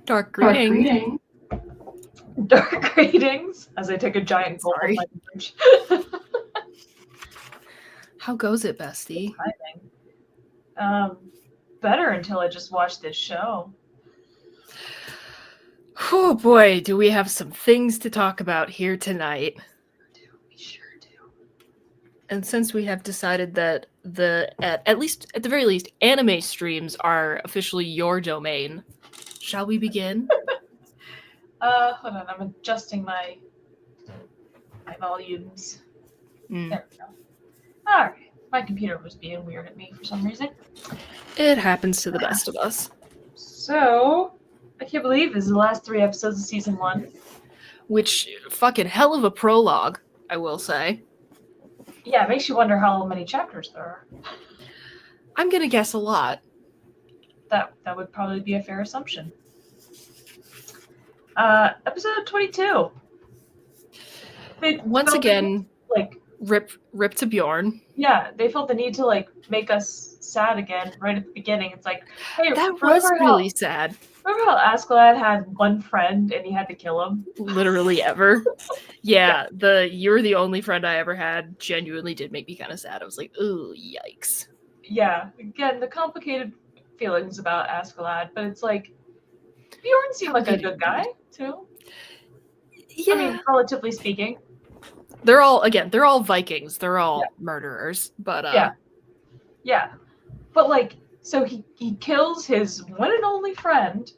Dark greeting. Dark greetings. As I take a giant gulp of my beverage. How goes it, bestie? Better until I just watched this show. Oh boy, do we have some things to talk about here tonight. We sure do. And since we have decided that at the very least, anime streams are officially your domain, shall we begin? Hold on, I'm adjusting my volumes. There we go. Alright. My computer was being weird at me for some reason. It happens to the best of us. So, I can't believe this is the last 3 episodes of season 1. Which, fucking hell of a prologue, I will say. Yeah, it makes you wonder how many chapters there are. I'm gonna guess a lot. That would probably be a fair assumption. Episode 22. Once again, like rip to Bjorn. Yeah, they felt the need to like make us sad again right at the beginning. It's like, hey, that was really sad. Remember how Askeladd had one friend and he had to kill him? Literally ever. Yeah, you're the only friend I ever had genuinely did make me kind of sad. I was like, ooh, yikes. Yeah, again, the complicated feelings about Askeladd, but it's like, Bjorn seemed like a good guy, too. Yeah. I mean, relatively speaking. They're all Vikings. They're all murderers, but Yeah. But like, so he kills his one and only friend,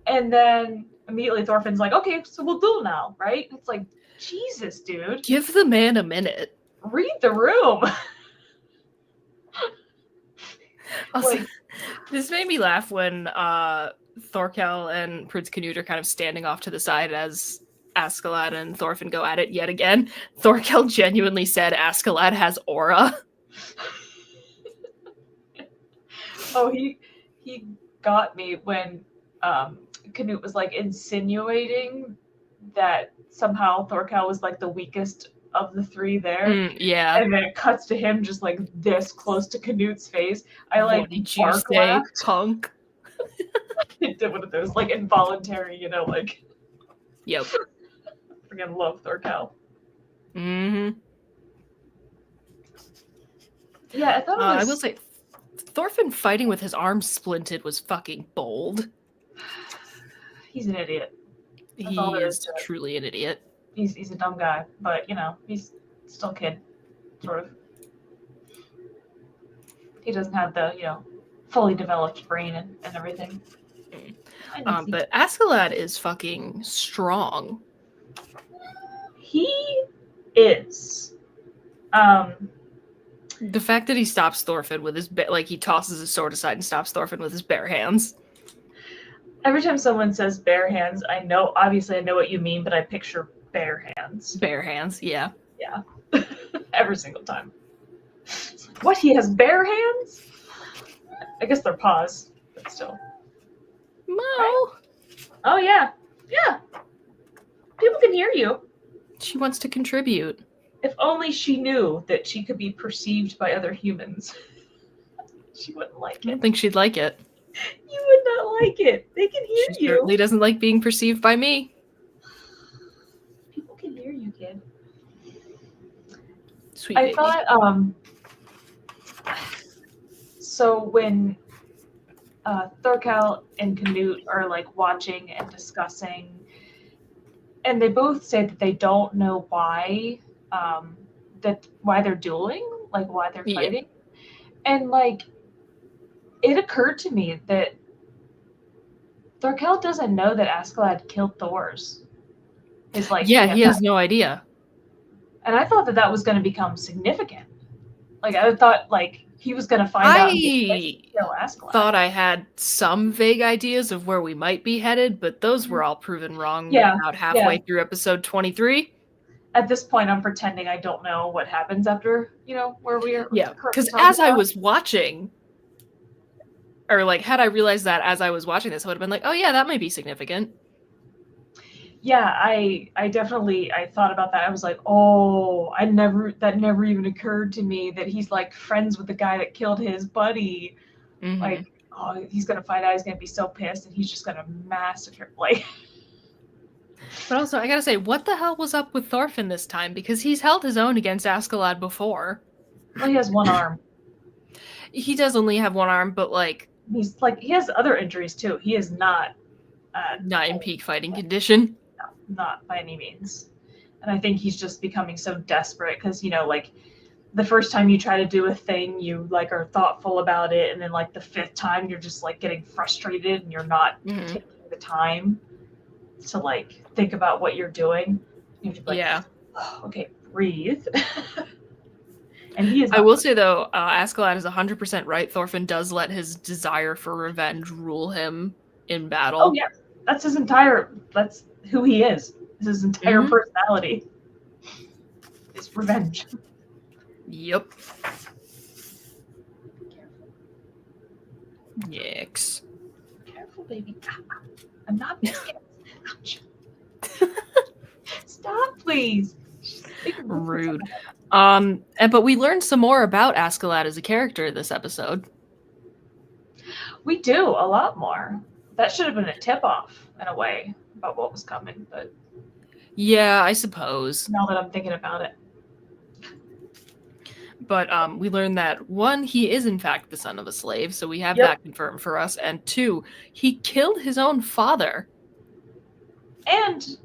and then immediately Thorfinn's like, okay, so we'll duel now, right? It's like, Jesus, dude. Give the man a minute. Read the room. Also, this made me laugh when Thorkel and Prince Canute are kind of standing off to the side as Askeladd and Thorfinn go at it yet again. Thorkel genuinely said Askeladd has aura. Oh, he got me when Canute was like insinuating that somehow Thorkel was like the weakest of the 3 there. Yeah. And then it cuts to him just like this close to Canute's face. I like what did you say, laughed. punk? It did one of those like involuntary, like. Yep. Freaking love Thorkel. Mm-hmm. Yeah, I thought it was. I will say, Thorfinn fighting with his arms splinted was fucking bold. He's an idiot. He is truly an idiot. He's a dumb guy, but he's still a kid, sort of. He doesn't have the fully developed brain and everything. But Askeladd is fucking strong. He is. The fact that he stops Thorfinn with his he tosses his sword aside and stops Thorfinn with his bare hands. Every time someone says bare hands, obviously I know what you mean, but I picture bare hands. Bare hands, yeah. Yeah. Every single time. What, he has bare hands? I guess they're paws, but still. Mo! Right? Oh, yeah. Yeah. People can hear you. She wants to contribute. If only she knew that she could be perceived by other humans. She wouldn't like it. I don't think she'd like it. You would not like it. They can hear She you. certainly doesn't like being perceived by me. People can hear you, kid. Sweet I baby. thought, so when Thorkel and Canute are like watching and discussing, and they both say that they don't know why they're dueling, like why they're fighting. And like it occurred to me that Thorkel doesn't know that Askeladd killed Thors. It's like he has no idea. And I thought that was going to become significant. Like I thought like he was going to find out and kill Askeladd. Thought I had some vague ideas of where we might be headed, but those were all proven wrong about halfway through episode 23. At this point, I'm pretending I don't know what happens after, where we are. Yeah, because as I was watching, or like had I realized that as I was watching this, I would have been like, oh yeah, that might be significant. Yeah, I definitely, I thought about that. I was like, oh, that never even occurred to me that he's like friends with the guy that killed his buddy. Mm-hmm. Like, oh, he's gonna find out, he's gonna be so pissed, and he's just gonna massacre, like. But also, I gotta say, what the hell was up with Thorfinn this time? Because he's held his own against Askeladd before. Well, he has one arm. He does only have one arm, but like... He's like, he has other injuries too. He is not... not in peak fighting condition. No, not by any means. And I think he's just becoming so desperate because, you know, like, the first time you try to do a thing, you, like, are thoughtful about it, and then, like, the fifth time, you're just, like, getting frustrated, and you're not taking the time to, like, think about what you're doing. You have to be like, yeah. Oh, okay, breathe. And he is. I will say though, Askeladd is 100% right. Thorfinn does let his desire for revenge rule him in battle. Oh yeah, that's who he is. It's his entire personality. It's revenge. Yep. Yikes. Careful, baby. I'm not biscuits. Stop, please. Rude. But we learned some more about Askeladd as a character this episode. We do, a lot more. That should have been a tip-off, in a way, about what was coming, but... Yeah, I suppose. Now that I'm thinking about it. But we learned that, one, he is in fact the son of a slave, so we have that confirmed for us, and two, he killed his own father. And...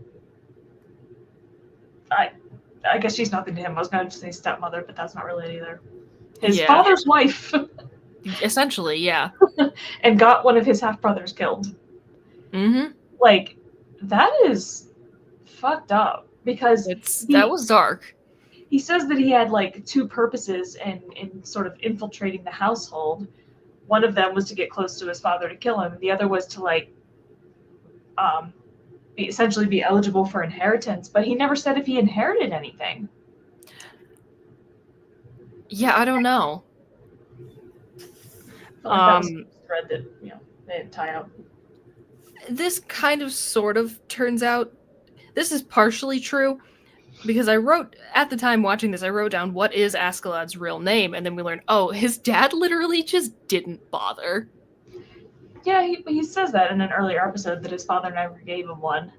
I guess she's nothing to him. I was going to say stepmother, but that's not really it either. His father's wife. Essentially, yeah. And got one of his half-brothers killed. Mm-hmm. Like, that is fucked up. Because that was dark. He says that he had, like, two purposes in sort of infiltrating the household. One of them was to get close to his father to kill him. The other was to, like, essentially be eligible for inheritance, but he never said if he inherited anything. Yeah, I don't know. That was a thread that, you know, they didn't tie out. This kind of sort of turns out, this is partially true, because I wrote, at the time watching this, I wrote down what is Askeladd's real name, and then we learned, oh, his dad literally just didn't bother. Yeah, he says that in an earlier episode, that his father never gave him one.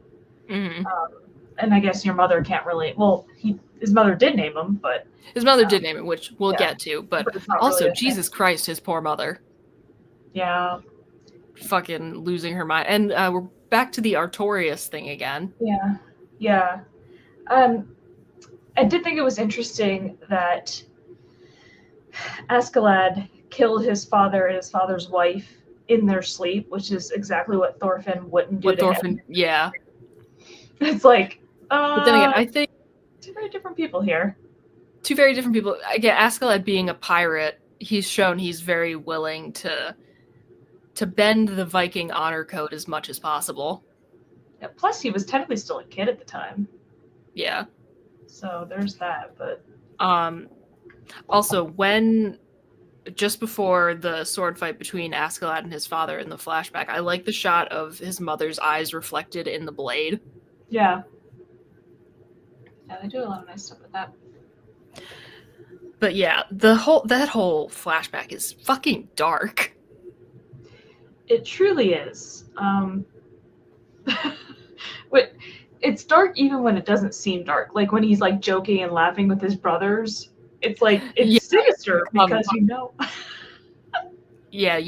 Mm-hmm. And I guess your mother can't really... Well, his mother did name him, but... His mother did name him, which we'll get to, but also, really Jesus Christ, his poor mother. Yeah. Fucking losing her mind. And we're back to the Artorias thing again. Yeah. Yeah. I did think it was interesting that Askeladd killed his father and his father's wife in their sleep, which is exactly what Thorfinn wouldn't do to him. Yeah. It's like, but then again, I think two very different people here. Two very different people. Again, Askeladd being a pirate, he's shown he's very willing to bend the Viking honor code as much as possible. Yeah, plus, he was technically still a kid at the time. Yeah. So there's that, but... Also, just before the sword fight between Askeladd and his father in the flashback, I like the shot of his mother's eyes reflected in the blade. Yeah. Yeah, they do a lot of nice stuff with that. But yeah, that whole flashback is fucking dark. It truly is. But it's dark even when it doesn't seem dark. Like when he's like joking and laughing with his brothers. It's like, it's sinister because you know. Yeah,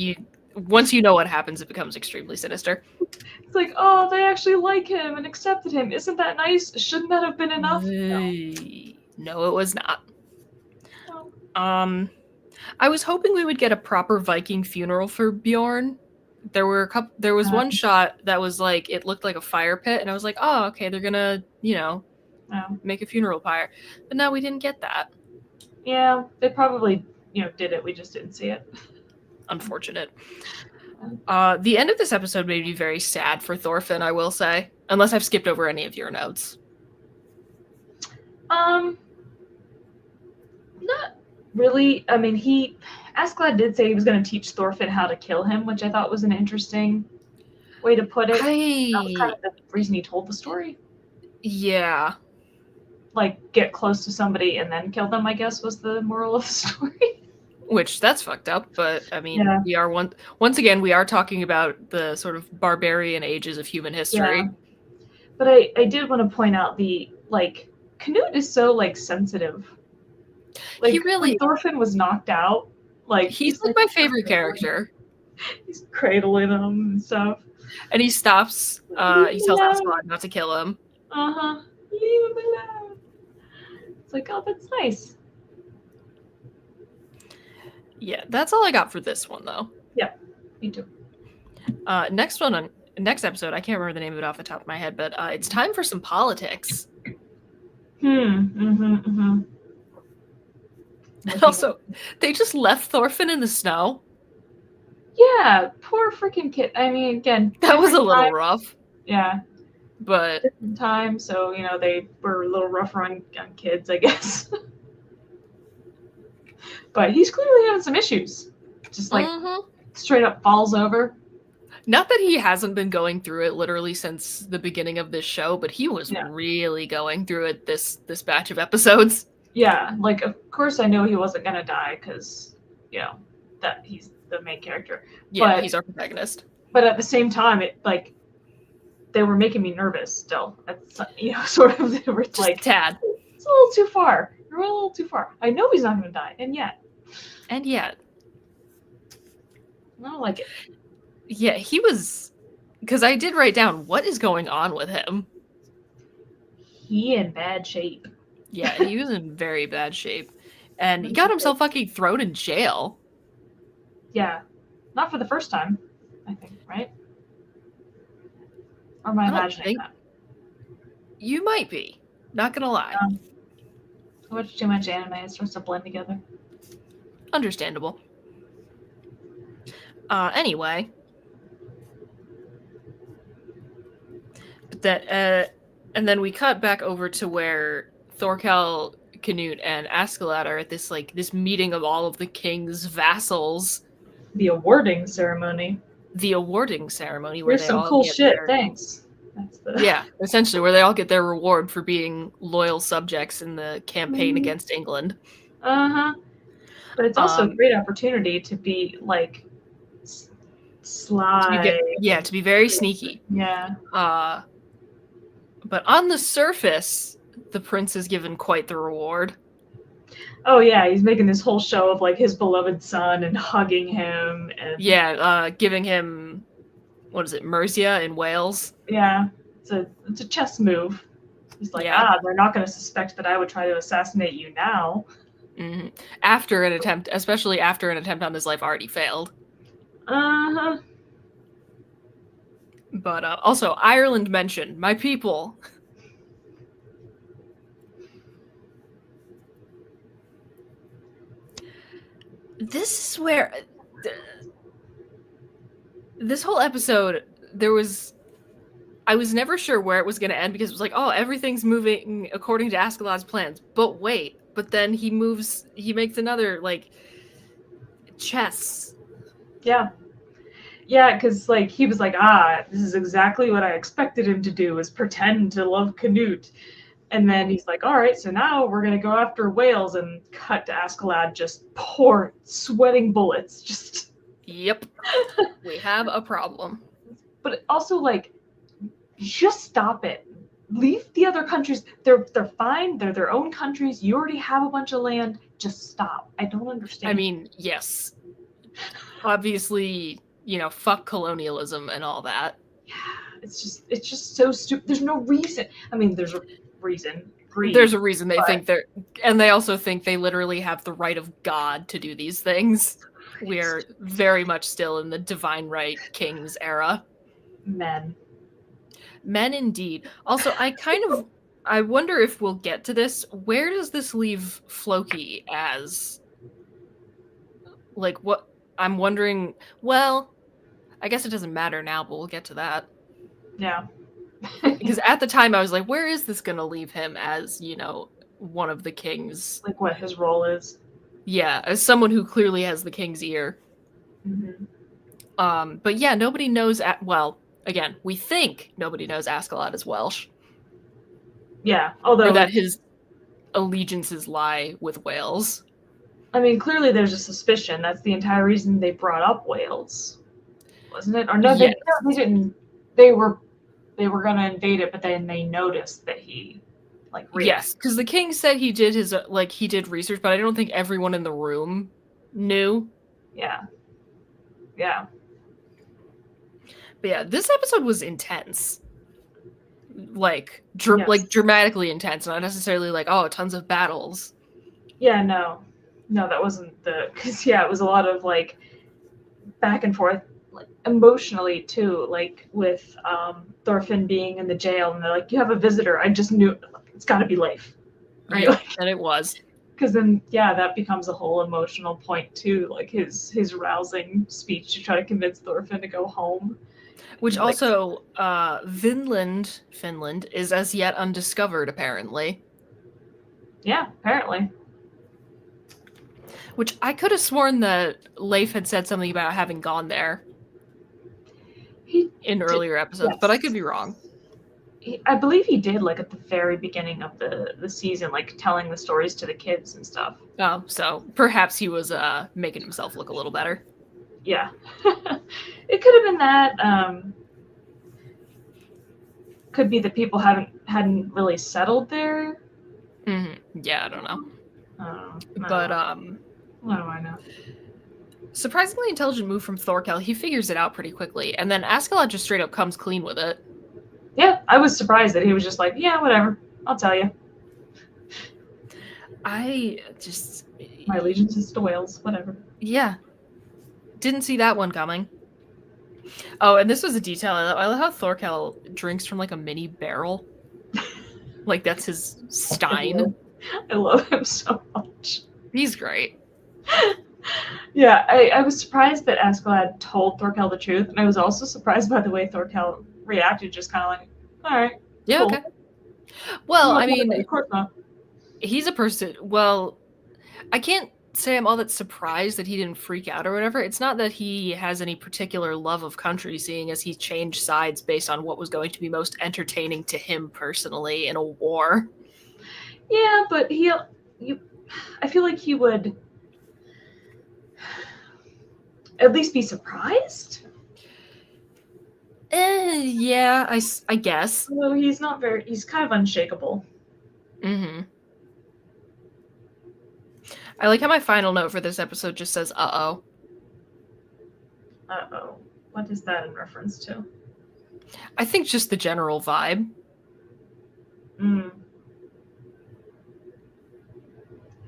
once you know what happens, it becomes extremely sinister. It's like, oh, they actually like him and accepted him. Isn't that nice? Shouldn't that have been enough? No, it was not. Oh. I was hoping we would get a proper Viking funeral for Bjorn. There was one shot that was like, it looked like a fire pit, and I was like, oh, okay, they're gonna, make a funeral pyre. But no, we didn't get that. Yeah, they probably, did it. We just didn't see it. Unfortunate. The end of this episode made me very sad for Thorfinn, I will say. Unless I've skipped over any of your notes. Not really. I mean, Askeladd did say he was going to teach Thorfinn how to kill him, which I thought was an interesting way to put it. That was kind of the reason he told the story. Yeah. Like, get close to somebody and then kill them, I guess, was the moral of the story. Which, that's fucked up, but I mean, Yeah. we are once again, we are talking about the sort of barbarian ages of human history. Yeah. But I did want to point out Canute is so sensitive. He Like when really, Thorfinn was knocked out, he's like my favorite character. He's cradling him and stuff. And he stops, he tells Askeladd not to kill him. Uh-huh. Leave him alone. It's like, oh, that's nice. Yeah, that's all I got for this one, though. Yeah, me too. Next episode, I can't remember the name of it off the top of my head, but it's time for some politics. Mm-hmm. And also, they just left Thorfinn in the snow. Yeah, poor freaking kid. I mean, again, that was a little rough. Yeah, but different time, so they were a little rougher on kids, I guess. But he's clearly having some issues. Just straight up falls over. Not that he hasn't been going through it literally since the beginning of this show, but he was really going through it this batch of episodes. Yeah, of course I know he wasn't gonna die because, that he's the main character. Yeah, but he's our protagonist. But at the same time, it they were making me nervous still. It's, sort of, they were just a tad. It's a little too far. You're a little too far. I know he's not gonna die, and yet. I don't like it. Yeah, he was, because I did write down what is going on with him. He in bad shape. Yeah, he was in very bad shape. And he got himself fucking thrown in jail. Yeah. Not for the first time, I think, right? Or am I imagining that? You might be. Not gonna lie. I watch too much anime. It starts to blend together. Understandable. Anyway. And then we cut back over to where Thorkel, Canute, and Askeladd are at this meeting of all of the king's vassals. The awarding ceremony. Where Here's some cool shit. Thanks. Yeah, essentially, where they all get their reward for being loyal subjects in the campaign against England. Uh-huh. But it's also a great opportunity to be sly. To be very sneaky. Yeah. But on the surface, the prince is given quite the reward. Oh yeah, he's making this whole show of his beloved son and hugging him and giving him, what is it, Mercia in Wales? Yeah, it's a chess move. He's like, they're not going to suspect that I would try to assassinate you now. Mm-hmm. Especially after an attempt on his life already failed. Uh-huh. But also, Ireland mentioned, my people. This is where this whole episode, I was never sure where it was going to end because it was like, oh, everything's moving according to Askeladd's plans. But wait, then he makes another, chess. Yeah. Yeah, because, he was like, this is exactly what I expected him to do, is pretend to love Canute. And then he's like, all right, so now we're going to go after Wales, and cut to Askeladd just sweating bullets. Just. Yep. We have a problem. But also, just stop it. Leave the other countries. They're fine. They're their own countries. You already have a bunch of land. Just stop. I don't understand. I mean, yes. Obviously, fuck colonialism and all that. Yeah, it's just so stupid. There's no reason. I mean, there's a reason. Greed, there's a reason they think and they also think they literally have the right of God to do these things. We're very much still in the divine right kings era. Men indeed. Also, I wonder if we'll get to this. Where does this leave Floki as? What? I'm wondering. Well, I guess it doesn't matter now, but we'll get to that. Yeah. Because at the time I was like, where is this going to leave him as, one of the kings? What his role is. Yeah, as someone who clearly has the king's ear. Mm-hmm. But yeah, nobody knows. Again, we think nobody knows Askeladd is Welsh. Yeah, although or that his allegiances lie with Wales. I mean, clearly there's a suspicion. That's the entire reason they brought up Wales, wasn't it? Or no, Yes. they didn't. They were gonna invade it, but then they noticed that he reacted. Yes, because the king said he did his he did research, but I don't think everyone in the room knew. Yeah. Yeah. But yeah, this episode was intense. Like dramatically intense, not necessarily like, oh, tons of battles. Yeah, no, that wasn't because it was a lot of back and forth, emotionally too, with Thorfinn being in the jail, and they're like, "You have a visitor." I just knew it's got to be Leif, right? Yeah, and it was. Because then, that becomes a whole emotional point too, his rousing speech to try to convince Thorfinn to go home. Which also, Finland is as yet undiscovered, apparently. Yeah, apparently. Which I could have sworn that Leif had said something about having gone there in earlier episodes, but I could be wrong. I believe he did, at the very beginning of the season, telling the stories to the kids and stuff. Oh, so perhaps he was making himself look a little better. Yeah. It could have been that. Could be that people hadn't really settled there. Mm-hmm. Yeah, I don't know. But what do I know? Surprisingly intelligent move from Thorkel. He figures it out pretty quickly, and then Askeladd just straight up comes clean with it. Yeah, I was surprised that he was just like, yeah, whatever, I'll tell you. I just... My allegiance is to Wales, whatever. Yeah. Didn't see that one coming. Oh, and this was a detail. I love how Thorkel drinks from a mini barrel. That's his stein. I love him so much. He's great. Yeah, I was surprised that Askeladd told Thorkel the truth, and I was also surprised by the way Thorkel reacted, just kind of like, all right. Yeah, cool. okay. Well, I mean, of course not. He's a person, well, I can't say I'm all that surprised that he didn't freak out or whatever. It's not that he has any particular love of country, seeing as he changed sides based on what was going to be most entertaining to him personally in a war. Yeah, but I feel like he would at least be surprised. Yeah, I guess. Although he's kind of unshakable. Mm-hmm. I like how my final note for this episode just says, uh-oh. Uh-oh. What is that in reference to? I think just the general vibe.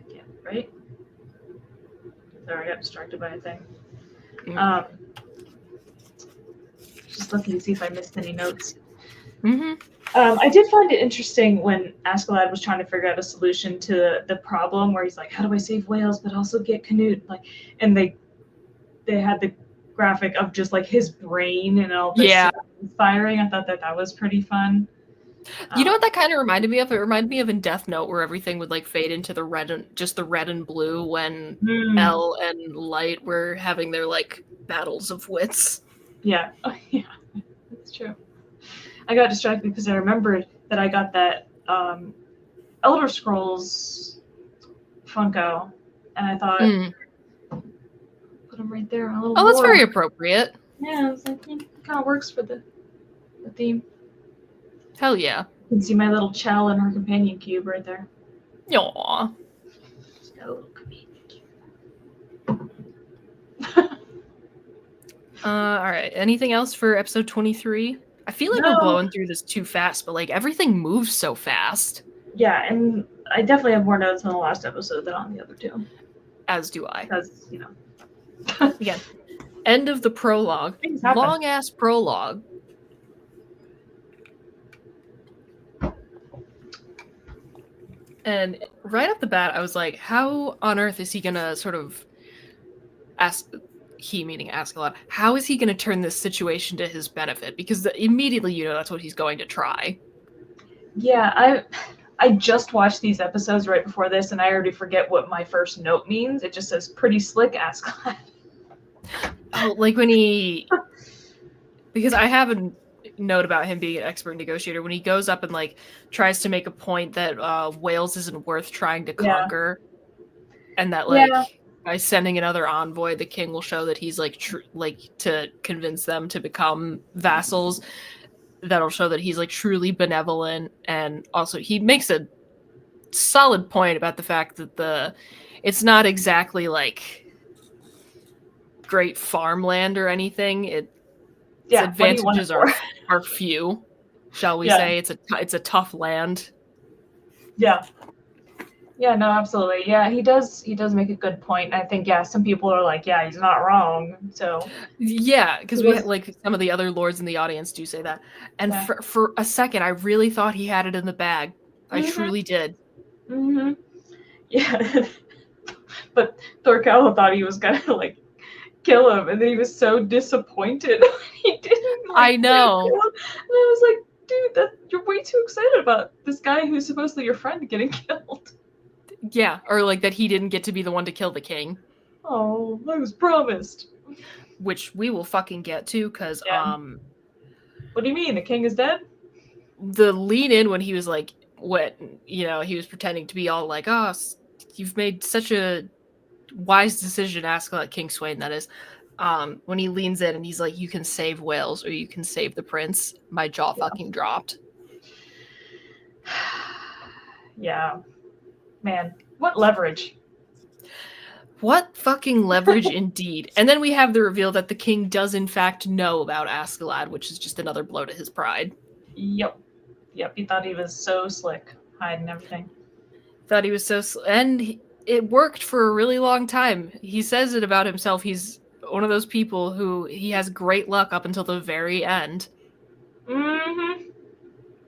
Yeah, right? Sorry, I got distracted by a thing. Just looking to see if I missed any notes. Mm-hmm. I did find it interesting when Askeladd was trying to figure out a solution to the problem, where he's like, "How do I save Wales but also get Canute?" And they had the graphic of just his brain and all this firing. I thought that was pretty fun. You know what that kind of reminded me of? It reminded me of in Death Note, where everything would fade into the red and blue when El and Light were having their battles of wits. Yeah, yeah, that's true. I got distracted because I remembered that I got that Elder Scrolls Funko, and I thought, put them right there on a little board. That's very appropriate. Yeah, I was like, it kind of works for the theme. Hell yeah. You can see my little Chell and her companion cube right there. Aww. She's got a little companion cube. Alright. Anything else for episode 23? I feel like we're blowing through this too fast, but everything moves so fast. Yeah, and I definitely have more notes on the last episode than on the other two. As do I. Because, Again, end of the prologue. Long ass prologue. And right off the bat, I was like, how on earth is he gonna sort of meaning Askeladd, how is he going to turn this situation to his benefit? Because immediately that's what he's going to try. Yeah, I just watched these episodes right before this, and I already forget what my first note means. It just says, pretty slick, Askeladd. Oh, when he... Because I have a note about him being an expert negotiator. When he goes up and, tries to make a point that Wales isn't worth trying to conquer, and that, by sending another envoy, the king will show that he's like to convince them to become vassals. That'll show that he's like truly benevolent, and also he makes a solid point about the fact that it's not exactly like great farmland or anything. Its advantages are few, shall we say. It's a tough land. Yeah. Yeah, no, absolutely. Yeah, he does make a good point. I think, yeah, some people are like, yeah, he's not wrong. So yeah, because we like some of the other lords in the audience do say that. And for a second, I really thought he had it in the bag. I truly did. Mm-hmm. Yeah. But Thorkel thought he was gonna like kill him, and then he was so disappointed he didn't. Like, I know. And I was like, dude, you're way too excited about this guy who's supposedly your friend getting killed. Yeah, or like that he didn't get to be the one to kill the king. Oh, I was promised. Which we will fucking get to, because What do you mean? The king is dead? The lean in when he was like, he was pretending to be all like, oh, you've made such a wise decision, Askeladd, King Swain, that is. When he leans in and he's like, you can save Wales or you can save the prince, my jaw fucking dropped. Yeah. Man, what leverage. What fucking leverage indeed. And then we have the reveal that the king does in fact know about Askeladd, which is just another blow to his pride. Yep, he thought he was so slick, hiding everything. Thought he was so and it worked for a really long time. He says it about himself. He's one of those people who he has great luck up until the very end. Mm-hmm.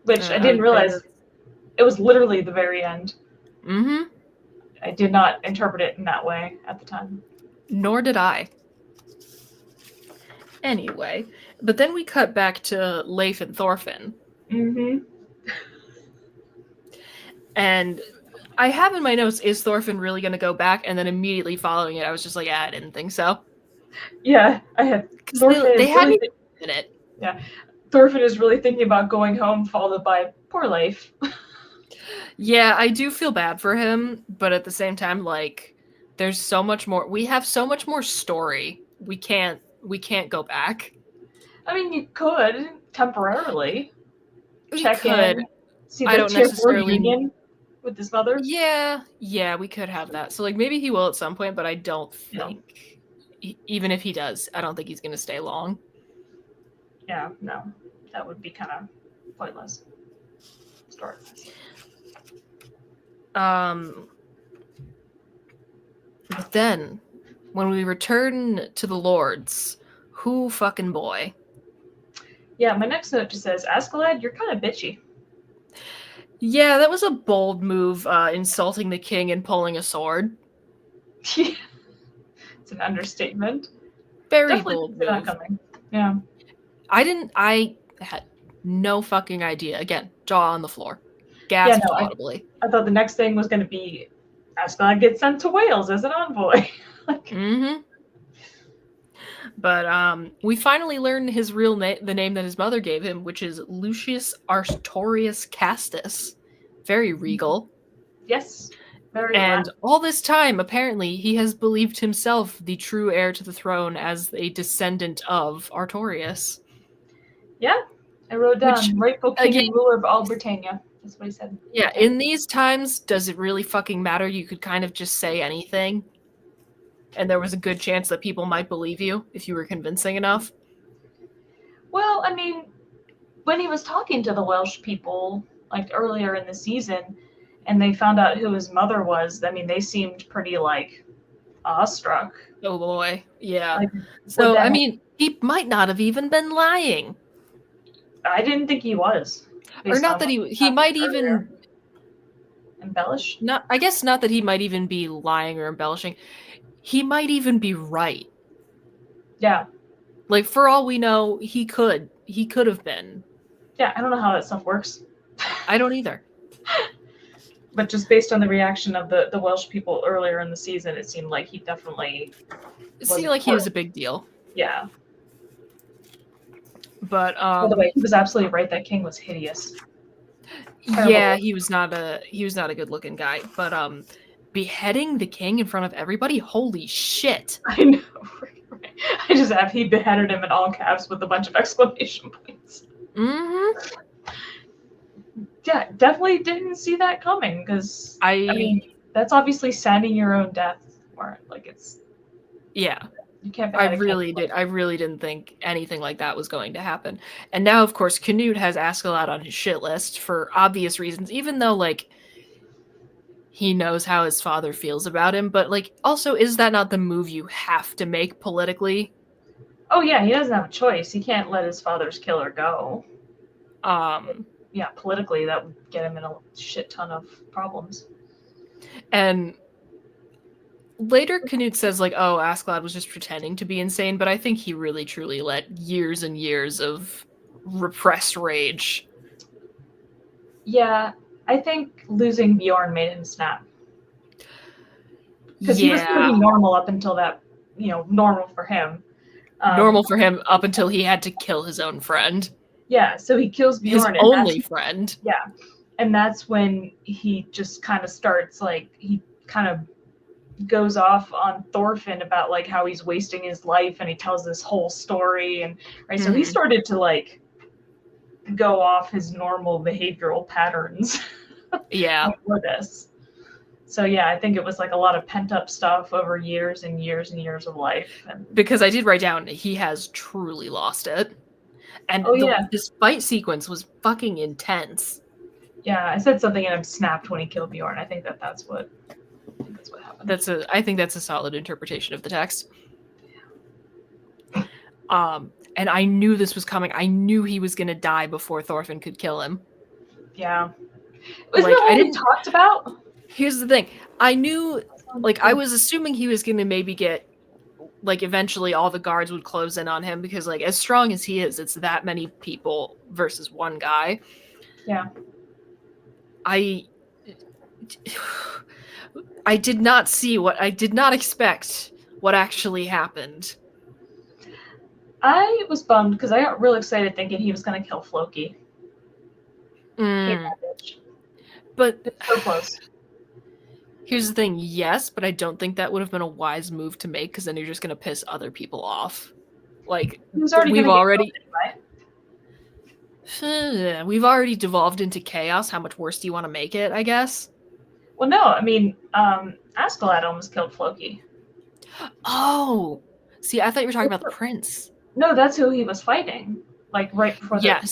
Which I didn't realize. It was literally the very end. Mm-hmm. I did not interpret it in that way at the time. Nor did I. Anyway, but then we cut back to Leif and Thorfinn. Mm-hmm. And I have in my notes, is Thorfinn really going to go back? And then immediately following it, I was just like, I didn't think so. Yeah, I had. They hadn't even in it. Yeah. Thorfinn is really thinking about going home, followed by poor Leif. Yeah, I do feel bad for him, but at the same time, like, there's so much more. We have so much more story. We can't go back. I mean, you could temporarily check in. See the Tier 4 reunion with his mother. Yeah, we could have that. So, like, maybe he will at some point, but I don't think, even if he does, I don't think he's going to stay long. Yeah, no, that would be kind of pointless. Story. But then, when we return to the Lords, who fucking boy? Yeah, my next note just says, Askeladd, you're kind of bitchy. Yeah, that was a bold move, insulting the king and pulling a sword. It's an understatement. Very Definitely bold move. Not coming. Yeah. I had no fucking idea. Again, jaw on the floor. Gasped audibly. I thought the next thing was going to be Askeladd gets sent to Wales as an envoy. Mm-hmm. But we finally learn his real name, the name that his mother gave him, which is Lucius Artorius Castus. Very regal. Yes. Very and all this time, apparently, he has believed himself the true heir to the throne as a descendant of Artorius. Yeah. I wrote down, rightful king and ruler of all Britannia. That's what he said. Yeah, in these times, does it really fucking matter? You could kind of just say anything. And there was a good chance that people might believe you if you were convincing enough. Well, I mean, when he was talking to the Welsh people, like earlier in the season, and they found out who his mother was, I mean, they seemed pretty, like, awestruck. Oh boy, yeah. Like, so, I mean, he might not have even been lying. I didn't think he was. Or not that he might even embellish. I guess not that he might even be lying or embellishing. He might even be right. Yeah. Like, for all we know, he could have been. Yeah, I don't know how that stuff works. I don't either. But just based on the reaction of the Welsh people earlier in the season, it seemed like he definitely he was a big deal. Yeah. But by the way, he was absolutely right. That king was hideous. Terrible. Yeah, he was not a good looking guy. But beheading the king in front of everybody? Holy shit. I know. Right. I just have he beheaded him in all caps with a bunch of exclamation points. Mm-hmm. Yeah, definitely didn't see that coming because I mean that's obviously signing your own death warrant. Like it's yeah. You can't I behead a king. really didn't think anything like that was going to happen. And now, of course, Canute has Askeladd on his shit list for obvious reasons, even though, like, he knows how his father feels about him. But, like, also, is that not the move you have to make politically? Oh yeah, he doesn't have a choice. He can't let his father's killer go. Yeah, politically, that would get him in a shit ton of problems. And later, Canute says, like, oh, Askeladd was just pretending to be insane, but I think he really, truly let years and years of repressed rage. Yeah, I think losing Bjorn made him snap. Because he was going to be normal up until that, normal for him. Normal for him up until he had to kill his own friend. Yeah, so he kills Bjorn. His only friend. Yeah, and that's when he just kind of starts, like, he kind of goes off on Thorfinn about, like, how he's wasting his life, and he tells this whole story, and, right, so he started to, like, go off his normal behavioral patterns. Yeah. For this. So yeah, I think it was like a lot of pent up stuff over years and years and years of life. Because I did write down he has truly lost it. And this fight sequence was fucking intense. Yeah, I said something and him snapped when he killed Bjorn. I think that's what happened. I think that's a solid interpretation of the text. And I knew this was coming. I knew he was gonna die before Thorfinn could kill him. Yeah. Isn't that what we talked about? Here's the thing. I knew, like, I was assuming he was gonna maybe get, like, eventually all the guards would close in on him because, like, as strong as he is, it's that many people versus one guy. Yeah. I did not expect what actually happened. I was bummed because I got real excited thinking he was going to kill Floki. But so close. Here's the thing, yes, but I don't think that would have been a wise move to make because then you're just going to piss other people off. Like, we've already devolved into chaos. How much worse do you want to make it, I guess? Well, no, I mean, Askeladd almost killed Floki. Oh! See, I thought you were talking about the prince. No, that's who he was fighting. Like, right before they got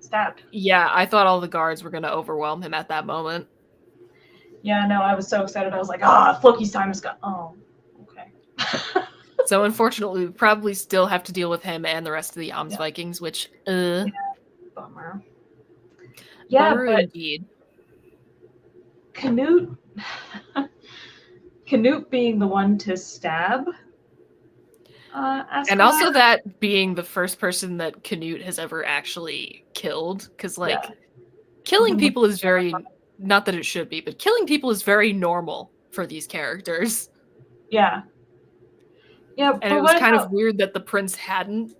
stabbed. Yeah, I thought all the guards were going to overwhelm him at that moment. Yeah, no, I was so excited. I was like, Floki's time is gone. Oh, okay. So, unfortunately, we probably still have to deal with him and the rest of the Jomsvikings, which, Yeah, bummer. Yeah, bummer but indeed. Canute being the one to stab Askeladd. And also that being the first person that Canute has ever actually killed, because, like, killing people is very... Not that it should be, but killing people is very normal for these characters. Yeah. Yeah, and it was kind of weird that the prince hadn't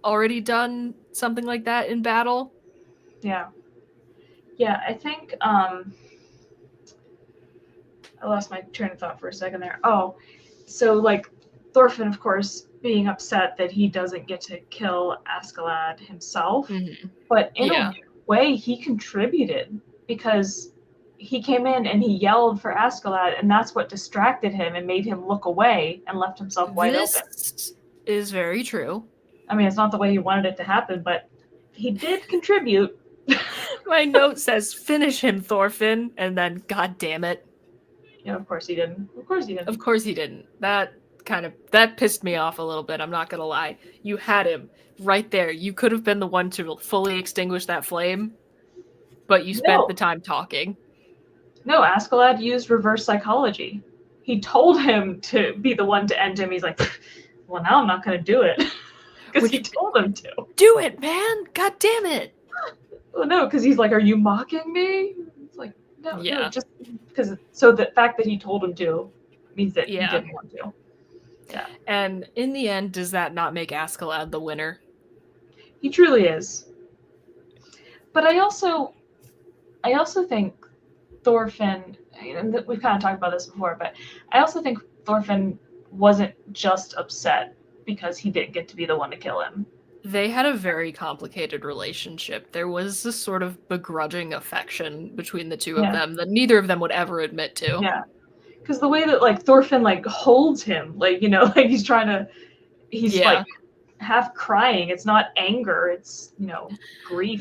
already done something like that in battle. Yeah. Yeah, I think I lost my train of thought for a second there. Oh, so, like, Thorfinn, of course, being upset that he doesn't get to kill Askeladd himself, but in a way he contributed because he came in and he yelled for Askeladd, and that's what distracted him and made him look away and left himself wide open. This is very true. I mean, it's not the way he wanted it to happen, but he did contribute. My note says, "Finish him, Thorfinn," and then, God damn it. Yeah, of course he didn't. Of course he didn't. Of course he didn't. That pissed me off a little bit, I'm not gonna lie. You had him right there. You could have been the one to fully extinguish that flame, but you spent the time talking. No, Askeladd used reverse psychology. He told him to be the one to end him. He's like, well, now I'm not going to do it. Because he told him to. Do it, man! God damn it! Well, no, because he's like, are you mocking me? It's like, no, just because. So the fact that he told him to means that he didn't want to. Yeah. And in the end, does that not make Askeladd the winner? He truly is. But I also think Thorfinn, and we've kind of talked about this before, but I also think Thorfinn wasn't just upset because he didn't get to be the one to kill him. They had a very complicated relationship. There was this sort of begrudging affection between the two of them that neither of them would ever admit to. Yeah. Because the way that, like, Thorfinn, like, holds him, like, you know, like, he's like, half crying. It's not anger. It's, you know, grief.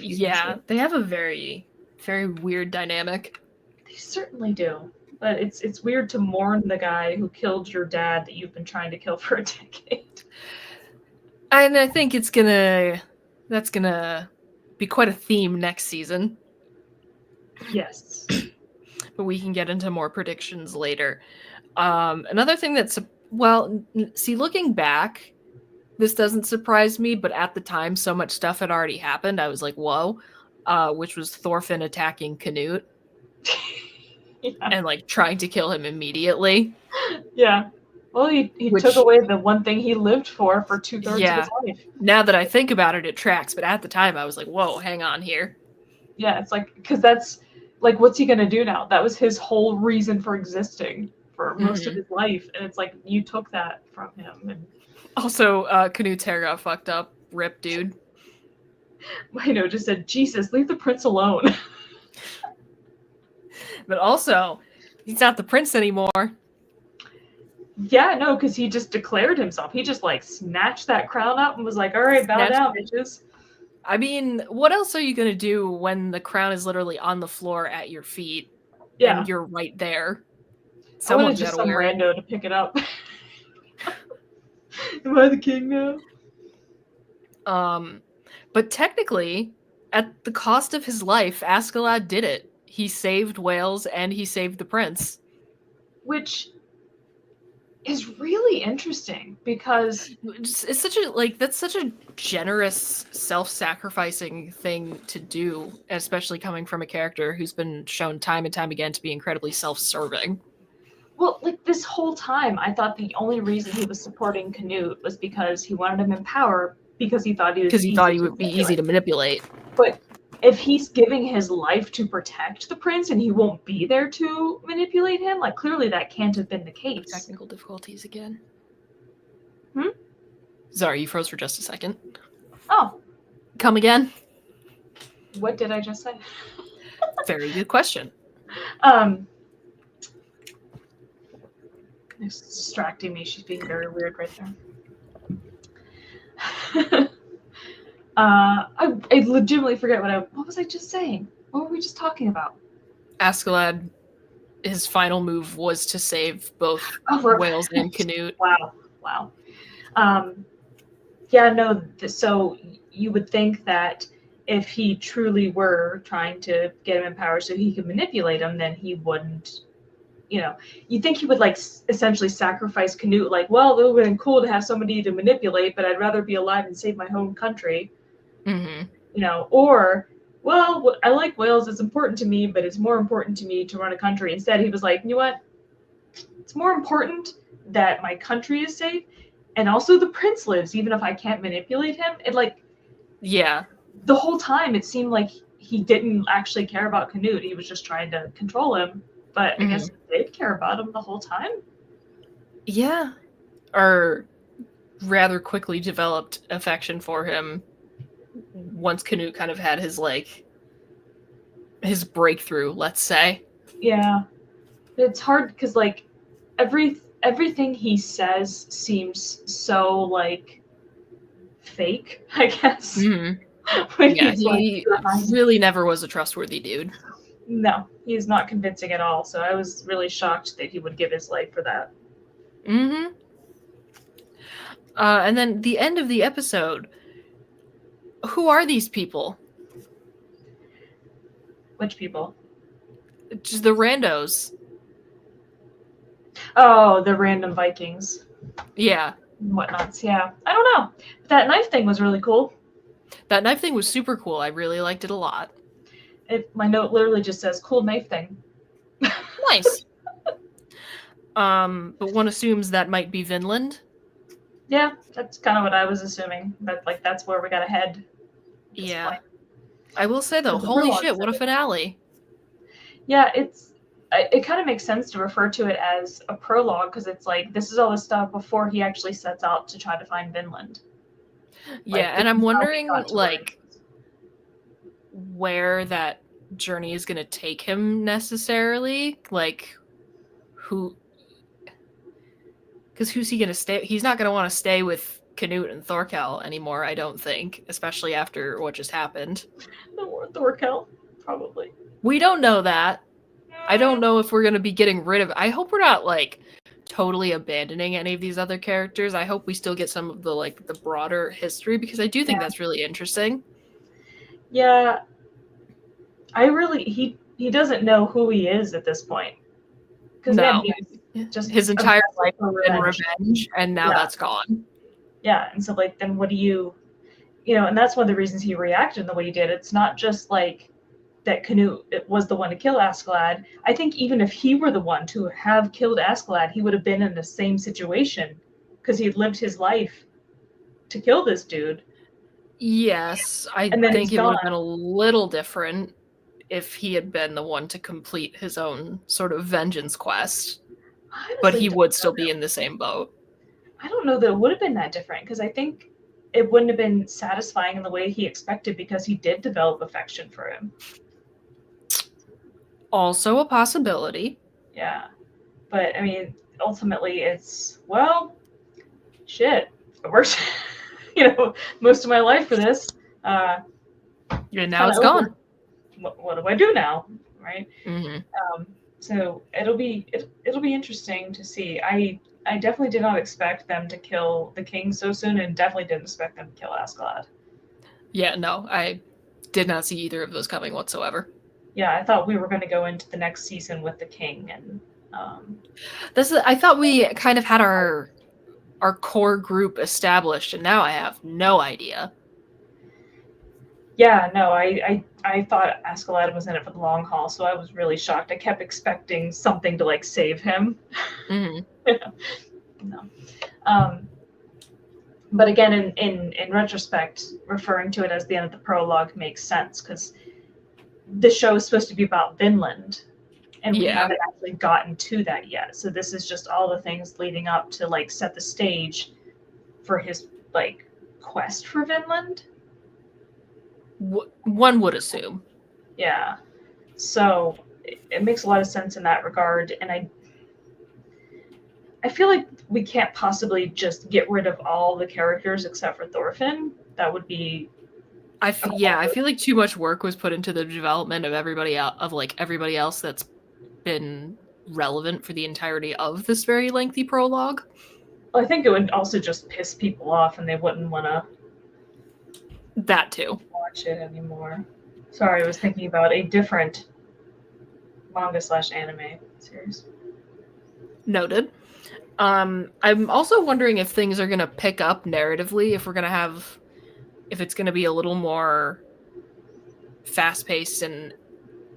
They have a very, very weird dynamic. They certainly do. But it's weird to mourn the guy who killed your dad that you've been trying to kill for a decade. And I think that's gonna be quite a theme next season. Yes. But we can get into more predictions later. Another thing looking back, this doesn't surprise me, but at the time, so much stuff had already happened. I was like, whoa, which was Thorfinn attacking Canute and like trying to kill him immediately. Yeah. Well, he took away the one thing he lived for 2/3 of his life. Now that I think about it, it tracks. But at the time, I was like, whoa, hang on here. Yeah, it's like, because that's, like, what's he going to do now? That was his whole reason for existing for most of his life. And it's like, you took that from him. And also, Canute's hair got fucked up. Rip, dude. I know, just said, Jesus, leave the prince alone. But also, he's not the prince anymore. Yeah, no, because he just declared himself. He just, like, snatched that crown up and was like, all right, bow down, bitches. I mean, what else are you going to do when the crown is literally on the floor at your feet and you're right there? Someone's just some rando to pick it up. Am I the king now? But technically, at the cost of his life, Askeladd did it. He saved Wales and he saved the prince. Which is really interesting because it's such a generous, self-sacrificing thing to do, especially coming from a character who's been shown time and time again to be incredibly self-serving. Well, like, this whole time, I thought the only reason he was supporting Canute was because he wanted him in power, because he thought he would be easy to manipulate. But if he's giving his life to protect the prince and he won't be there to manipulate him, like, clearly that can't have been the case. Technical difficulties again. Sorry, you froze for just a second. Oh. Come again? What did I just say? Very good question. It's distracting me. She's being very weird right there. I legitimately forget what was I just saying? What were we just talking about? Askeladd, his final move was to save both Wales and Canute. Wow. Yeah, no, so you would think that if he truly were trying to get him in power so he could manipulate him, then he wouldn't, you know, you'd think he would, like, essentially sacrifice Canute, like, well, it would have been cool to have somebody to manipulate, but I'd rather be alive and save my home country. Mm-hmm. You know, or, well, I like Wales, it's important to me, but it's more important to me to run a country. Instead, he was like, you know what? It's more important that my country is safe, and also the prince lives, even if I can't manipulate him. It, like, yeah, the whole time it seemed like he didn't actually care about Canute. He was just trying to control him. But I guess he did care about him the whole time. Yeah, or rather quickly developed affection for him once Canute kind of had his, like, his breakthrough, let's say. Yeah, it's hard because, like, everything he says seems so, like, fake, I guess. Mm-hmm. Yeah, he really never was a trustworthy dude. No, he's not convincing at all. So I was really shocked that he would give his life for that. Mm-hmm. And then the end of the episode. Who are these people? Which people? Just the randos. Oh, the random Vikings. Yeah. Whatnots, yeah. I don't know. That knife thing was really cool. That knife thing was super cool. I really liked it a lot. My note literally just says, cool knife thing. Nice. But one assumes that might be Vinland. Yeah, that's kind of what I was assuming. But, like, that's where we gotta head. Yeah. I will say, though, holy shit, what a finale. Yeah, it kind of makes sense to refer to it as a prologue because it's like this is all the stuff before he actually sets out to try to find Vinland. Yeah, Like, and I'm wondering like where that journey is going to take him necessarily. Like who, because who's he going to stay? He's not going to want to stay with Canute and Thorkel anymore, I don't think, especially after what just happened. Thorkel, probably. We don't know that. I don't know if we're going to be getting rid of. I hope we're not like totally abandoning any of these other characters. I hope we still get some of the like the broader history because I do think that's really interesting. Yeah. He doesn't know who he is at this point. Because no. Just his entire life been revenge, and now that's gone. Yeah, and so like then what do you know, and that's one of the reasons he reacted the way he did. It's not just like that Canute was the one to kill Askeladd. I think even if he were the one to have killed Askeladd, he would have been in the same situation because he had lived his life to kill this dude. Yes, I think it would have been a little different if he had been the one to complete his own sort of vengeance quest. But he would still be in the same boat. I don't know that it would have been that different because I think it wouldn't have been satisfying in the way he expected because he did develop affection for him. Also a possibility. Yeah. But I mean, ultimately it's, well, shit. I worked, most of my life for this. Yeah, now it's gone. What do I do now? Right? Mm-hmm. So it'll be interesting to see. I definitely did not expect them to kill the king so soon, and definitely didn't expect them to kill Askeladd. Yeah, no, I did not see either of those coming whatsoever. Yeah, I thought we were going to go into the next season with the king, and I thought we kind of had our core group established, and now I have no idea. Yeah, no, I thought Askeladd was in it for the long haul, so I was really shocked. I kept expecting something to like save him. Mm-hmm. No. But again, in retrospect, referring to it as the end of the prologue makes sense because the show is supposed to be about Vinland, and we haven't actually gotten to that yet. So this is just all the things leading up to like set the stage for his like quest for Vinland. One would assume. Yeah. So it makes a lot of sense in that regard, and I feel like we can't possibly just get rid of all the characters except for Thorfinn. That would be. I feel like too much work was put into the development of everybody else that's been relevant for the entirety of this very lengthy prologue. Well, I think it would also just piss people off, and they wouldn't want to. That too. Watch it anymore. Sorry, I was thinking about a different manga/anime series. Noted. I'm also wondering if things are going to pick up narratively, if it's going to be a little more fast-paced and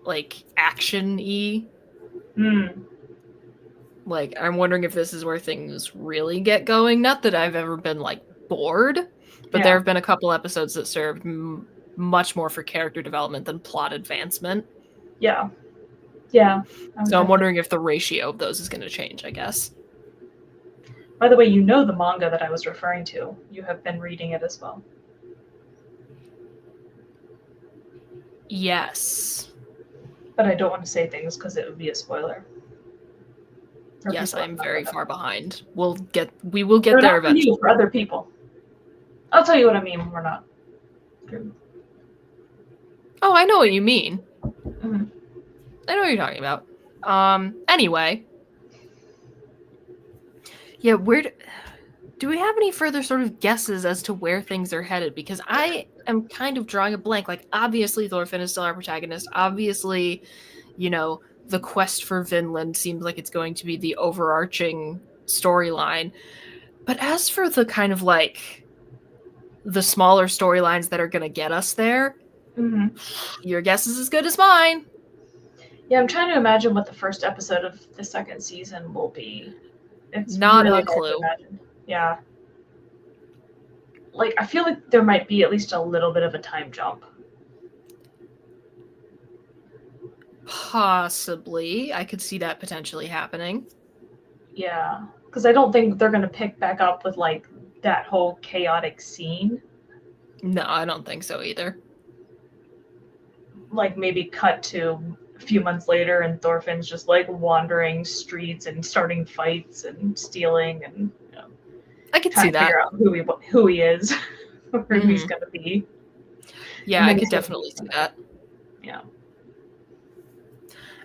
like action-y. Like, I'm wondering if this is where things really get going. Not that I've ever been like bored, but there have been a couple episodes that served much more for character development than plot advancement. Yeah. So I'm wondering if the ratio of those is going to change, I guess. By the way, you know the manga that I was referring to. You have been reading it as well. Yes. But I don't want to say things because it would be a spoiler. Yes, I'm very far behind. We will get there eventually. For other people. I'll tell you what I mean when we're not. Oh, I know what you mean. Mm-hmm. I know what you're talking about. Anyway. Yeah, do we have any further sort of guesses as to where things are headed? Because I am kind of drawing a blank. Like, obviously, Thorfinn is still our protagonist. Obviously, the quest for Vinland seems like it's going to be the overarching storyline. But as for the kind of like the smaller storylines that are going to get us there, your guess is as good as mine. Yeah, I'm trying to imagine what the first episode of the second season will be. It's not really a clue. Yeah. Like, I feel like there might be at least a little bit of a time jump. Possibly. I could see that potentially happening. Yeah, because I don't think they're going to pick back up with like that whole chaotic scene. No, I don't think so either. Like maybe cut to a few months later and Thorfinn's just like wandering streets and starting fights and stealing and I could trying see to figure that. out who he is or who he's going to be. Yeah, And I then could he's gonna definitely be- see that. Yeah.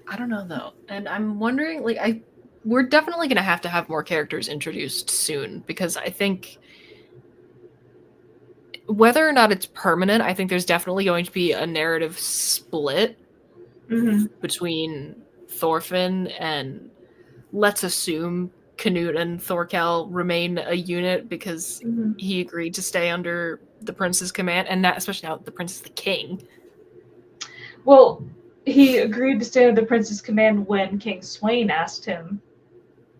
I don't know though. And I'm wondering, like, we're definitely gonna have to have more characters introduced soon, because I think whether or not it's permanent, I think there's definitely going to be a narrative split between Thorfinn and, let's assume, Canute and Thorkel remain a unit because he agreed to stay under the prince's command, and that especially now the prince is the king. Well, he agreed to stay under the prince's command when King Swain asked him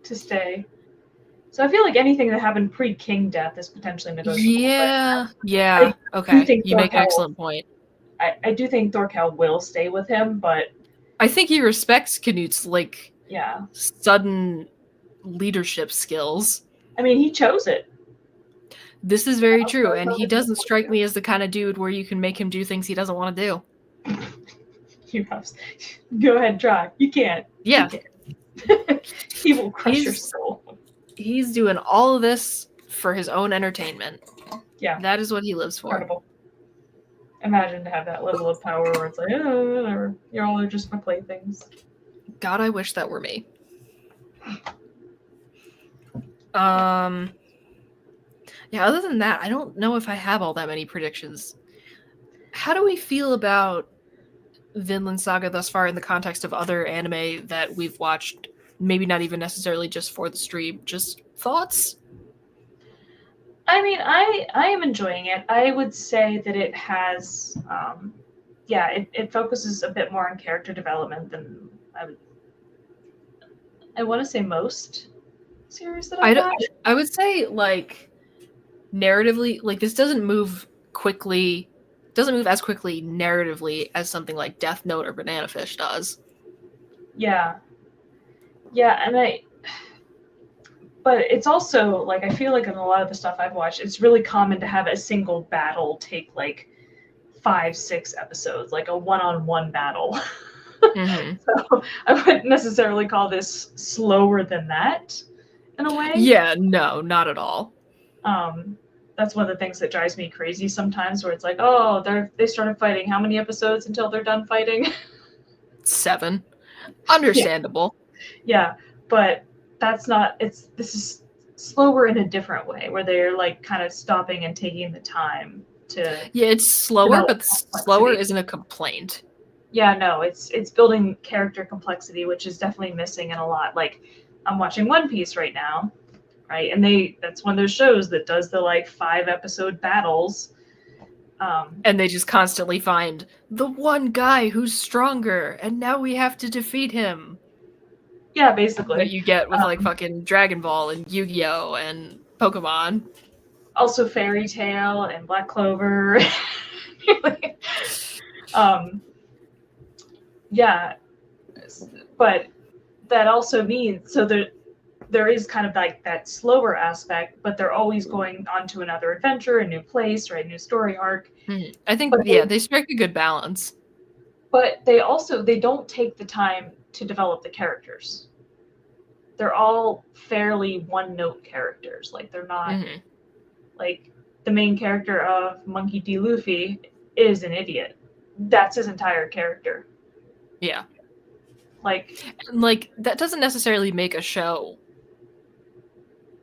to stay. So I feel like anything that happened pre-king death is potentially negotiable. Yeah. Okay, you make an Thorkel, excellent point. I do think Thorkel will stay with him, but I think he respects Canute's yeah, sudden leadership skills. I mean, he chose it. This is very true, and he doesn't strike me as the kind of dude where you can make him do things he doesn't want to do. You have, go ahead, try. You can't. Yeah. He will crush your soul. He's doing all of this for his own entertainment. Yeah. That is what he lives for. Incredible. Imagine to have that level of power where it's like, oh, whatever. You all are just my playthings. God, I wish that were me. Yeah, other than that, I don't know if I have all that many predictions. How do we feel about Vinland Saga thus far in the context of other anime that we've watched? Maybe not even necessarily just for the stream, just thoughts? I mean, I am enjoying it. I would say that it has, it focuses a bit more on character development than I want to say most series that I've watched. I would say, like, narratively, like, this doesn't move as quickly narratively as something like Death Note or Banana Fish does. Yeah, but it's also, like, I feel like in a lot of the stuff I've watched, it's really common to have a single battle take, like, 5-6 episodes, like a one-on-one battle. So I wouldn't necessarily call this slower than that, in a way. Yeah, no, not at all. That's one of the things that drives me crazy sometimes, where it's like, oh, they started fighting. How many episodes until they're done fighting? 7. Understandable. Yeah, but that's not. This is slower in a different way, where they're like kind of stopping and taking the time to. Yeah, it's slower, but slower isn't a complaint. Yeah, no, it's building character complexity, which is definitely missing in a lot. Like, I'm watching One Piece right now, right? And that's one of those shows that does the like 5-episode battles. And they just constantly find the one guy who's stronger, and now we have to defeat him. Yeah, basically. That you get with like fucking Dragon Ball and Yu-Gi-Oh! And Pokemon. Also Fairy Tail and Black Clover. Yeah, but that also means, so there is kind of like that slower aspect, but they're always going on to another adventure, a new place, right? New story arc. I think, they strike a good balance. But they don't take the time to develop the characters. They're all fairly one-note characters. Like, they're not, like, the main character of Monkey D. Luffy is an idiot. That's his entire character. Yeah. Like, that doesn't necessarily make a show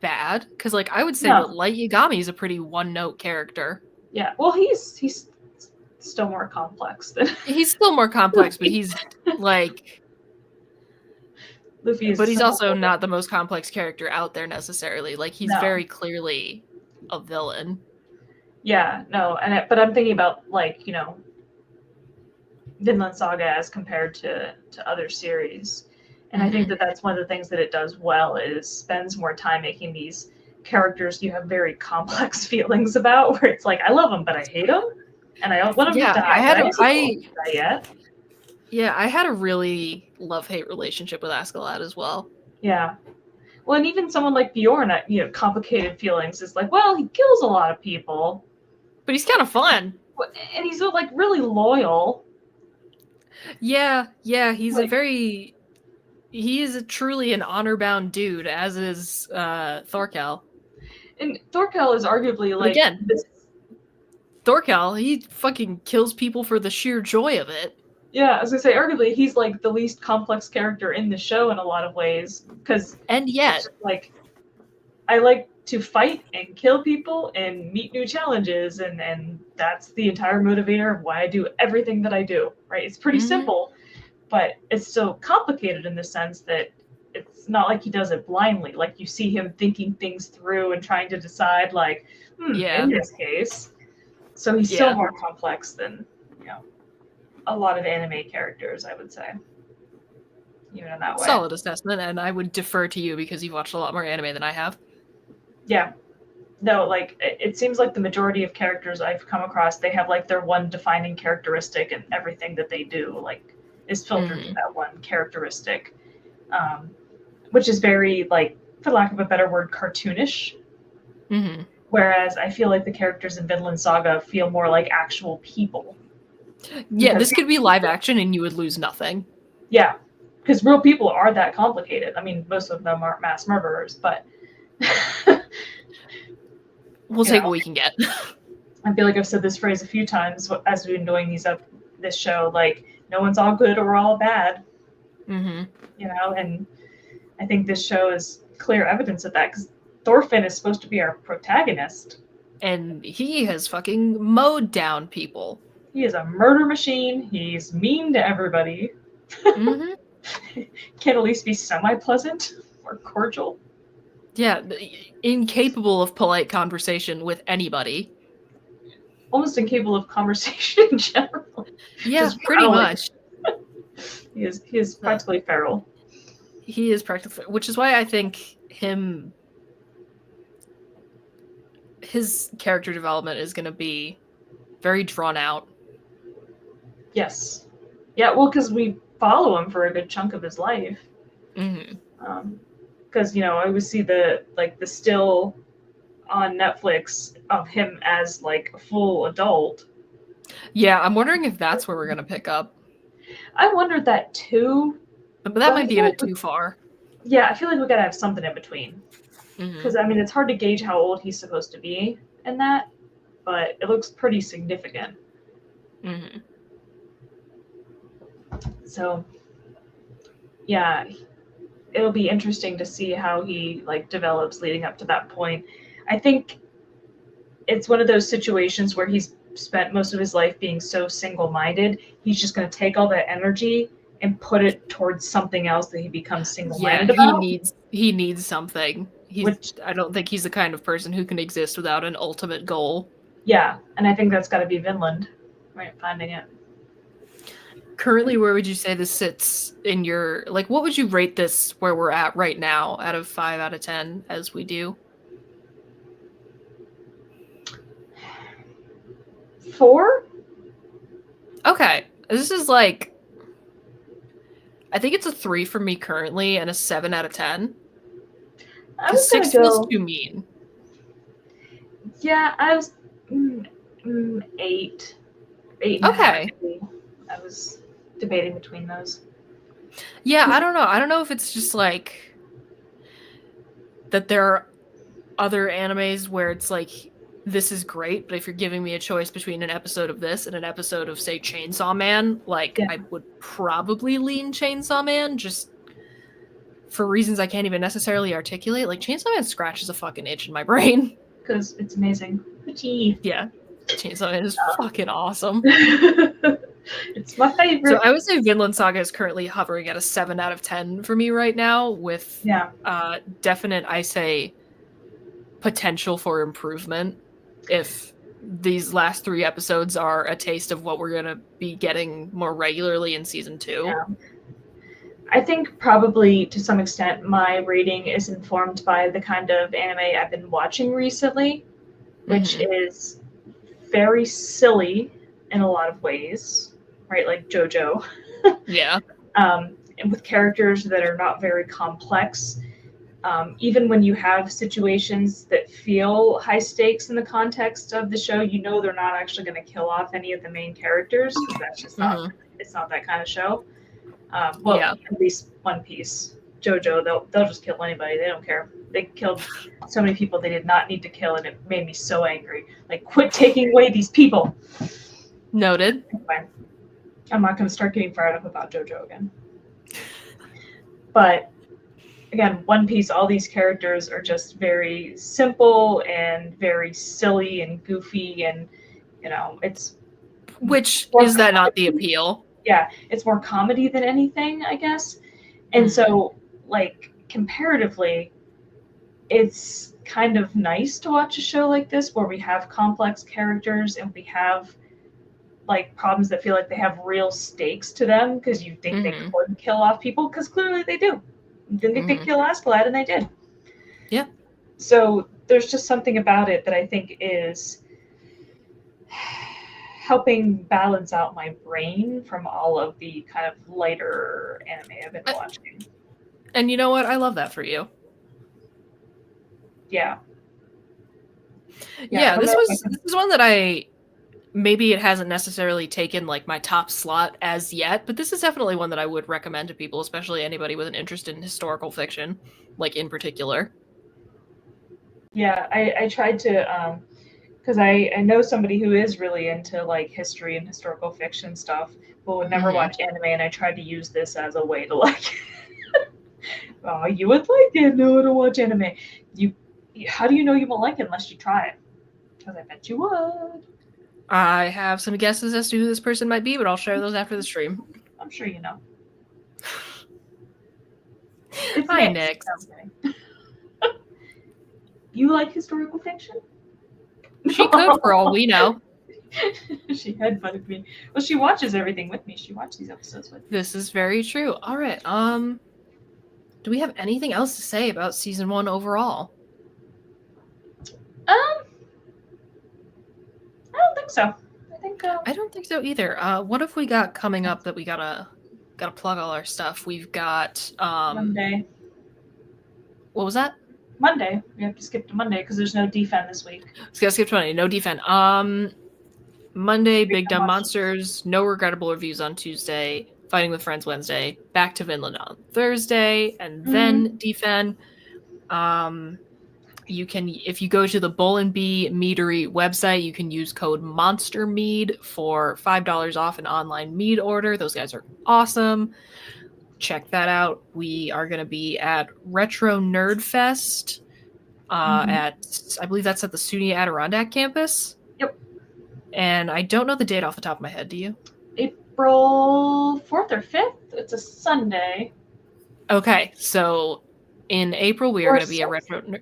bad, because, like, I would say that Light Yagami is a pretty one-note character. Yeah, well, he's still more complex than... He's still more complex, but he's, like... Luffy is... But he's also not the most complex character out there, necessarily. Like, he's very clearly a villain. Yeah, no, but I'm thinking about, like, you know, Vinland Saga as compared to other series. And I think that that's one of the things that it does well, is spends more time making these characters you have very complex feelings about, where it's like, I love them, but I hate them, and I don't want them to die. Yeah, I had a really love-hate relationship with Askeladd as well. Yeah. Well, and even someone like Bjorn, complicated feelings is like, well, he kills a lot of people, but he's kind of fun, and he's like really loyal. Yeah, he's he is truly an honor-bound dude, as is Thorkel. And Thorkel is arguably But like again, this. Thorkel, he fucking kills people for the sheer joy of it. Yeah, I was gonna say, arguably, he's like the least complex character in the show in a lot of ways, because and yet, like, I like to fight and kill people and meet new challenges, and that's the entire motivator of why I do everything that I do. Right? It's pretty simple, but it's still complicated in the sense that it's not like he does it blindly. Like you see him thinking things through and trying to decide, like, in this case. So he's still more complex than a lot of anime characters, I would say. Even in that way. Solid assessment, and I would defer to you because you've watched a lot more anime than I have. Yeah. No, like, it seems like the majority of characters I've come across, they have like their one defining characteristic, and everything that they do like is filtered to that one characteristic, which is very, like, for lack of a better word, cartoonish. Whereas I feel like the characters in Vinland Saga feel more like actual people. Yeah, this could be live action and you would lose nothing. Yeah, because real people are that complicated. I mean, most of them aren't mass murderers, but we'll take what we can get. I feel like I've said this phrase a few times as we've been doing this show, like, no one's all good or all bad. And I think this show is clear evidence of that, because Thorfinn is supposed to be our protagonist. And he has fucking mowed down people. He is a murder machine. He's mean to everybody. Can at least be semi-pleasant or cordial. Yeah, incapable of polite conversation with anybody. Almost incapable of conversation in general. Yeah, pretty much. He is practically feral. He is practically, which is why I think his character development is going to be very drawn out. Yes. Yeah, well, because we follow him for a good chunk of his life. Because, I always see the still on Netflix of him as, like, a full adult. Yeah, I'm wondering if that's where we're going to pick up. I wondered that too. But that might be a bit too far. Yeah, I feel like we got to have something in between. Because, I mean, it's hard to gauge how old he's supposed to be in that, but it looks pretty significant. So, yeah, it'll be interesting to see how he, like, develops leading up to that point. I think it's one of those situations where he's spent most of his life being so single-minded, he's just going to take all that energy and put it towards something else that he becomes single-minded about. He needs something. I don't think he's the kind of person who can exist without an ultimate goal. Yeah, and I think that's got to be Vinland, right? Finding it. Currently, where would you say this sits in your, like, what would you rate this where we're at right now out of 5 out of 10 as we do? 4? Okay. This is like, I think it's a 3 for me currently and a 7 out of 10. Because 6 feels too mean. Yeah, I was 8. 8 okay. I was debating between those. Yeah, I don't know. I don't know if it's just like that there are other animes where it's like, this is great, but if you're giving me a choice between an episode of this and an episode of, say, Chainsaw Man, like, I would probably lean Chainsaw Man, just for reasons I can't even necessarily articulate. Like, Chainsaw Man scratches a fucking itch in my brain. Because it's amazing. Yeah. Chainsaw Man is fucking awesome. It's my favorite. So I would say Vinland Saga is currently hovering at a 7 out of 10 for me right now, with definite, I say, potential for improvement if these last 3 episodes are a taste of what we're going to be getting more regularly in season 2. Yeah. I think probably to some extent my rating is informed by the kind of anime I've been watching recently, which is very silly in a lot of ways. right? Like JoJo. Yeah. And with characters that are not very complex. Even when you have situations that feel high stakes in the context of the show, you know they're not actually going to kill off any of the main characters because that's just not it's not that kind of show. Well, at least One Piece, JoJo, they'll just kill anybody. They don't care. They killed so many people they did not need to kill, and it made me so angry. Like, quit taking away these people. Noted. Anyway, I'm not going to start getting fired up about JoJo again. But again, One Piece, all these characters are just very simple and very silly and goofy, and it's is that not the appeal? Yeah, it's more comedy than anything, I guess. And so, like, comparatively, it's kind of nice to watch a show like this where we have complex characters and we have like problems that feel like they have real stakes to them because you think they could kill off people because clearly they do. You didn't think they'd kill Askeladd, and they did. Yeah. So there's just something about it that I think is helping balance out my brain from all of the kind of lighter anime I've been watching. And you know what? I love that for you. Yeah. This was one that maybe it hasn't necessarily taken like my top slot as yet, but this is definitely one that I would recommend to people, especially anybody with an interest in historical fiction, like in particular. Yeah, I tried to because I know somebody who is really into like history and historical fiction stuff, but would never watch anime, and I tried to use this as a way to like, oh, you would like it, no, to watch anime. How do you know you won't like it unless you try it? Because I bet you would. I have some guesses as to who this person might be, but I'll share those after the stream. I'm sure you know. Hi, Nick. You like historical fiction? She could, for all we know. She headbutted me. Well, she watches everything with me. She watched these episodes with me. This is very true. All right. Do we have anything else to say about season 1 overall? I don't think so. I don't think so either. What have we got coming up that we gotta plug all our stuff? We've got Monday. What was that? Monday. We have to skip to Monday because there's no defend this week. Let's go skip to Monday. No defend. Monday, Big Dumb Monsters. No regrettable reviews on Tuesday. Fighting with Friends Wednesday. Back to Vinland on Thursday, and then defend. You can, if you go to the Bull and Bee Meadery website, you can use code MONSTERMEAD for $5 off an online mead order. Those guys are awesome. Check that out. We are going to be at Retro Nerd Fest at, I believe that's at the SUNY Adirondack campus. Yep. And I don't know the date off the top of my head. Do you? April 4th or 5th. It's a Sunday. Okay. So in April, we are going to be at Retro Nerd.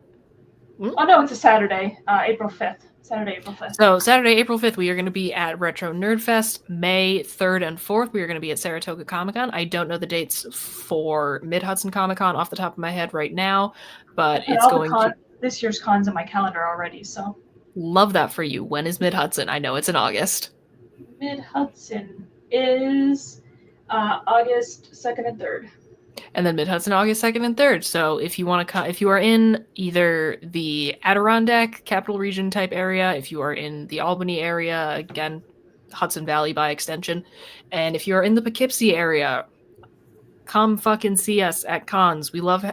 Oh, no, it's a Saturday, April 5th. Saturday, April 5th. So Saturday, April 5th, we are going to be at Retro Nerd Fest. May 3rd and 4th, we are going to be at Saratoga Comic-Con. I don't know the dates for Mid-Hudson Comic-Con off the top of my head right now, but it's going to... This year's con's in my calendar already, so... Love that for you. When is Mid-Hudson? I know it's in August. Mid-Hudson is August 2nd and 3rd. And then Mid-Hudson, August 2nd and 3rd. So if you want to, if you are in either the Adirondack Capital Region type area, if you are in the Albany area, again, Hudson Valley by extension, and if you are in the Poughkeepsie area, come fucking see us at cons. We love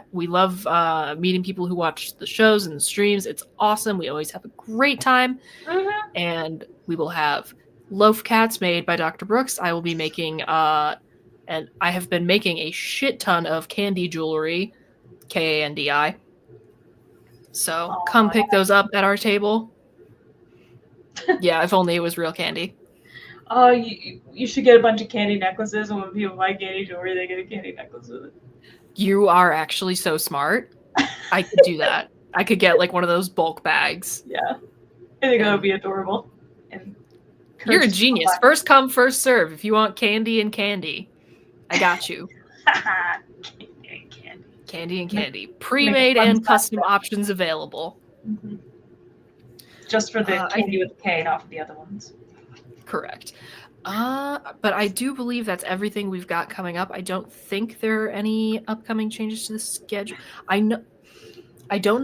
meeting people who watch the shows and the streams. It's awesome. We always have a great time. And we will have loaf cats made by Dr. Brookes. I will be making and I have been making a shit ton of candy jewelry, Kandi. So come pick those up at our table. Yeah, if only it was real candy. Oh, you should get a bunch of candy necklaces, and when people buy candy jewelry, they get a candy necklace with it. You are actually so smart. I could do that. I could get like one of those bulk bags. Yeah. I think that would be adorable. And you're a genius. First come, first serve. If you want candy and candy, I got you. Candy and candy. Pre-made and custom options available. Just for the candy with the K, not for the other ones. Correct. But I do believe that's everything we've got coming up. I don't think there are any upcoming changes to the schedule. I don't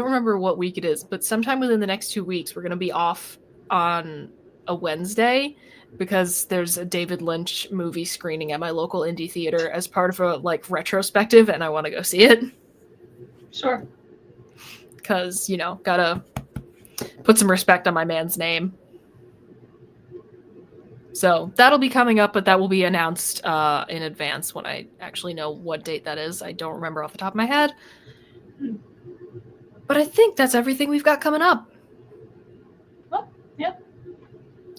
remember what week it is, but sometime within the next 2 weeks, we're going to be off on a Wednesday because there's a David Lynch movie screening at my local indie theater as part of a like retrospective, and I want to go see it. Sure. Because, gotta put some respect on my man's name. So that'll be coming up, but that will be announced in advance when I actually know what date that is. I don't remember off the top of my head. But I think that's everything we've got coming up. Well, yeah.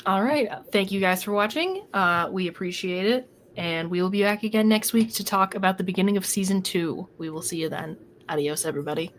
All right. Thank you guys for watching. We appreciate it. And we will be back again next week to talk about the beginning of season 2. We will see you then. Adios, everybody.